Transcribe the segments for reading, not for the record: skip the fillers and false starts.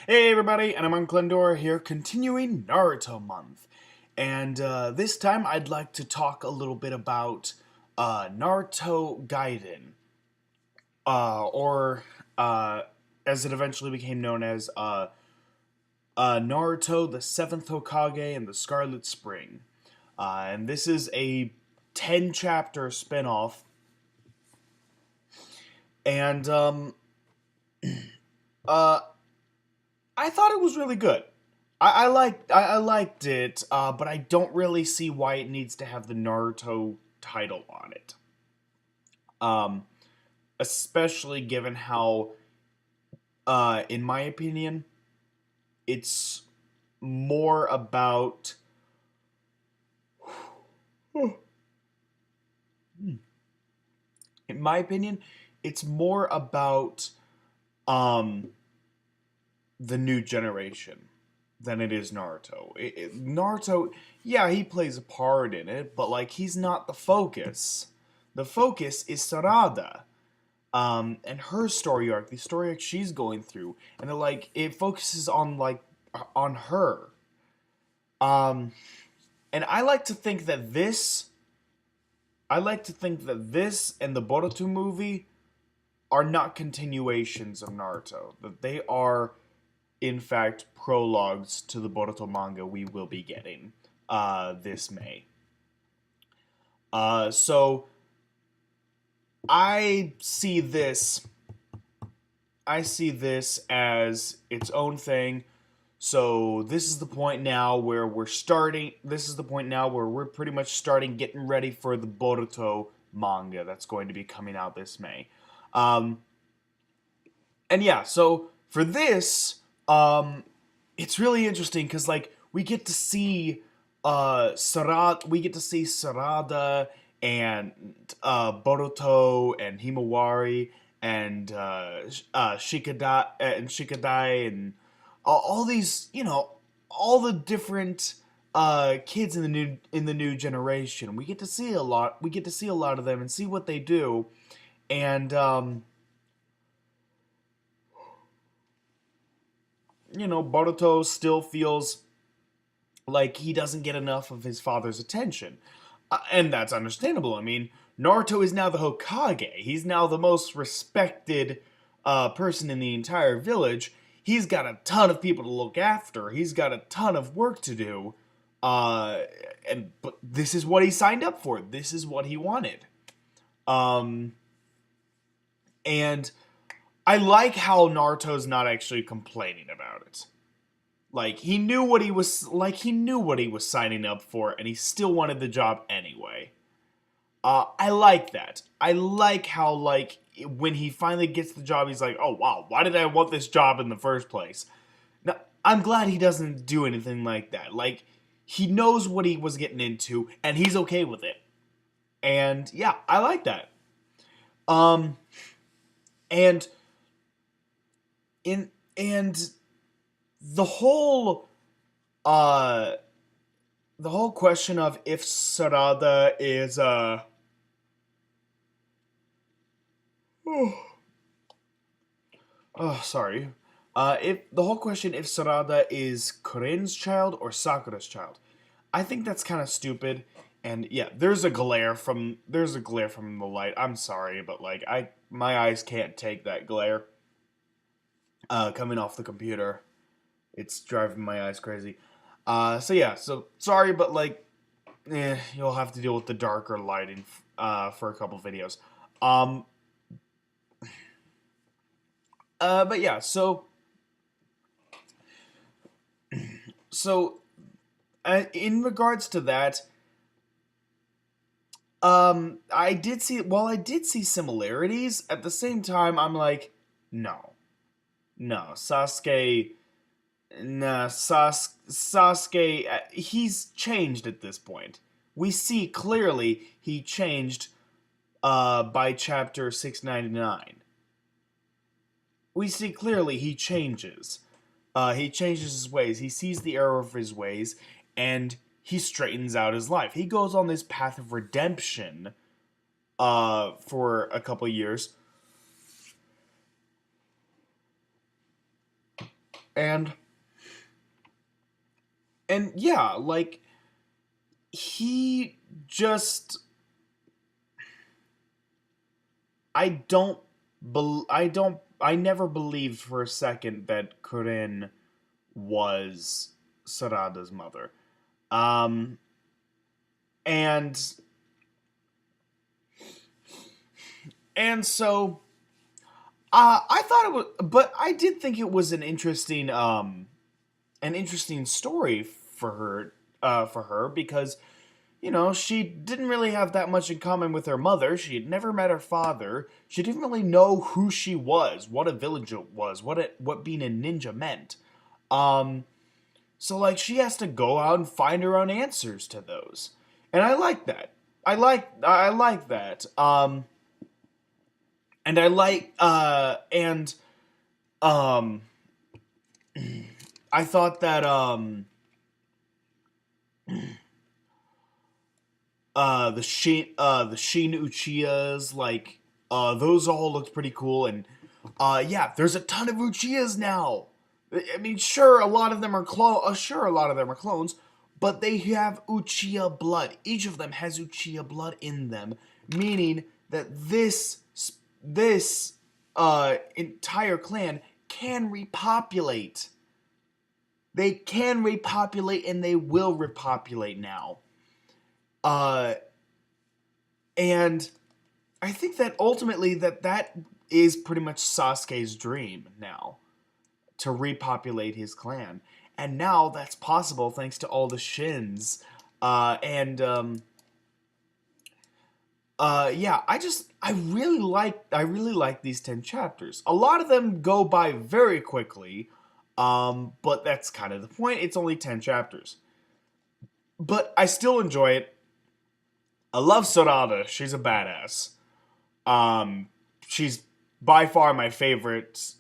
Hey everybody, and I'm Uncle Endor here, continuing Naruto month. And this time I'd like to talk a little bit about Naruto Gaiden, or as it eventually became known as Naruto, the Seventh Hokage, and the Scarlet Spring. And this is a 10-chapter spinoff, and uh, I thought it was really good. I liked it, but I don't really see why it needs to have the Naruto title on it. Um, Especially given how, in my opinion, it's more about. In my opinion, it's more about um, the new generation than it is Naruto. Naruto, yeah, he plays a part in it, but like he's not the focus. The focus is Sarada, and her story arc, the story arc she's going through, and it focuses on on her. Um, and I like to think that this and the Boruto movie are not continuations of Naruto. That they are in fact prologues to the Boruto manga we will be getting this May. So I see this I see this as its own thing. So this is the point now where we're starting. This is the point now where we're pretty much starting getting ready for the Boruto manga that's going to be coming out this May. Um, and yeah, so for this, it's really interesting because we get to see we get to see Sarada and Boruto and Himawari and Shikadai and all these, all the different kids in the new generation. We get to see a lot. We get to see a lot of them and see what they do, and Boruto still feels like he doesn't get enough of his father's attention. And that's understandable. I mean, Naruto is now the Hokage. He's now the most respected person in the entire village. He's got a ton of people to look after. He's got a ton of work to do. But this is what he signed up for. This is what he wanted. Um, and I like how Naruto's not actually complaining about it. He knew what he was signing up for, and he still wanted the job anyway. I like that. I like how when he finally gets the job, he's like, "Oh wow, why did I want this job in the first place?" Now, I'm glad he doesn't do anything like that. He knows what he was getting into, and he's okay with it. And yeah, I like that. Um, and in and the whole uh the whole question of if Sarada is oh sorry. If the whole question if Sarada is Kuren's child or Sakura's child. I think that's kind of stupid. And yeah, there's a glare from the light. I'm sorry, but my eyes can't take that glare coming off the computer. It's driving my eyes crazy. So yeah, so sorry, but you'll have to deal with the darker lighting for a couple videos. Um, but yeah, so in regards to that, I did see similarities. At the same time, I'm like, no, no, Sasuke, he's changed at this point. We see clearly he changed by chapter 699. We see clearly he changes. He changes his ways. He sees the error of his ways, and he straightens out his life. He goes on this path of redemption for a couple years. And yeah, like he just I never believed for a second that Kurin was Sarada's mother. Um and so I thought it was, but I did think it was an interesting story for her because she didn't really have that much in common with her mother. She had never met her father. She didn't really know who she was, what a villager was, what being a ninja meant. Um, so like she has to go out and find her own answers to those, and I like that. I like that. And I like and um, I thought that the Shin Uchiyas, like those all looked pretty cool, and yeah, there's a ton of Uchiyas now. I mean, sure, a lot of them are clones, but they have Uchiha blood. Each of them has Uchiha blood in them, meaning that this entire clan can repopulate. They can repopulate, and they will repopulate now. Uh, and I think that ultimately that is pretty much Sasuke's dream now, to repopulate his clan. And now that's possible thanks to all the Shins. Yeah, I really like these 10 chapters. A lot of them go by very quickly. But that's kind of the point. It's only 10 chapters. But I still enjoy it. I love Sarada. She's a badass. She's by far my favorite.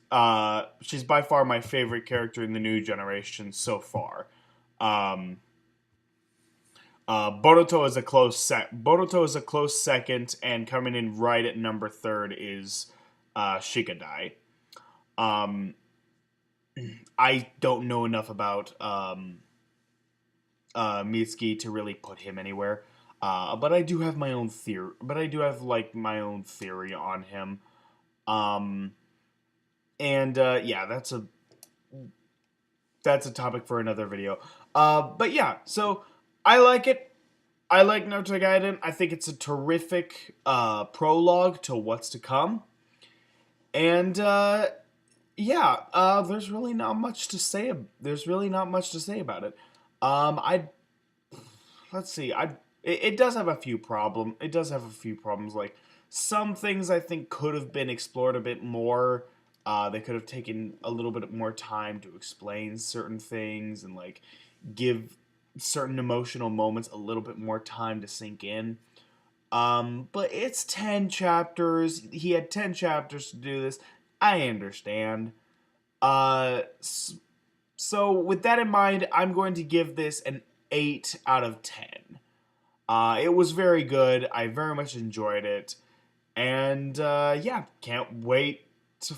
She's by far my favorite character in the new generation so far. Um, Boruto is a close second, and coming in right at number third is Shikadai. Um, I don't know enough about Mitsuki to really put him anywhere. But I do have my own theory. But I do have like my own theory on him. Um, and yeah, that's a topic for another video. But yeah, so I like it. I like Naruto Gaiden. I think it's a terrific prologue to what's to come. And yeah, there's really not much to say. There's really not much to say about it. I let's see. It does have a few problem. It does have a few problems. Like some things I think could have been explored a bit more. They could have taken a little bit more time to explain certain things and like give certain emotional moments a little bit more time to sink in. But it's 10 chapters. He had 10 chapters to do this. I understand. So with that in mind, I'm going to give this an 8 out of 10. It was very good. I very much enjoyed it. And yeah, can't wait to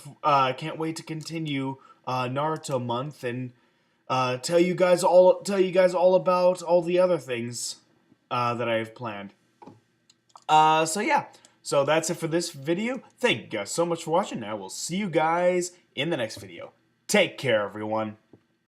continue Naruto month and tell you guys all about all the other things that I have planned. So yeah, so that's it for this video. Thank you guys so much for watching. I will see you guys in the next video. Take care, everyone.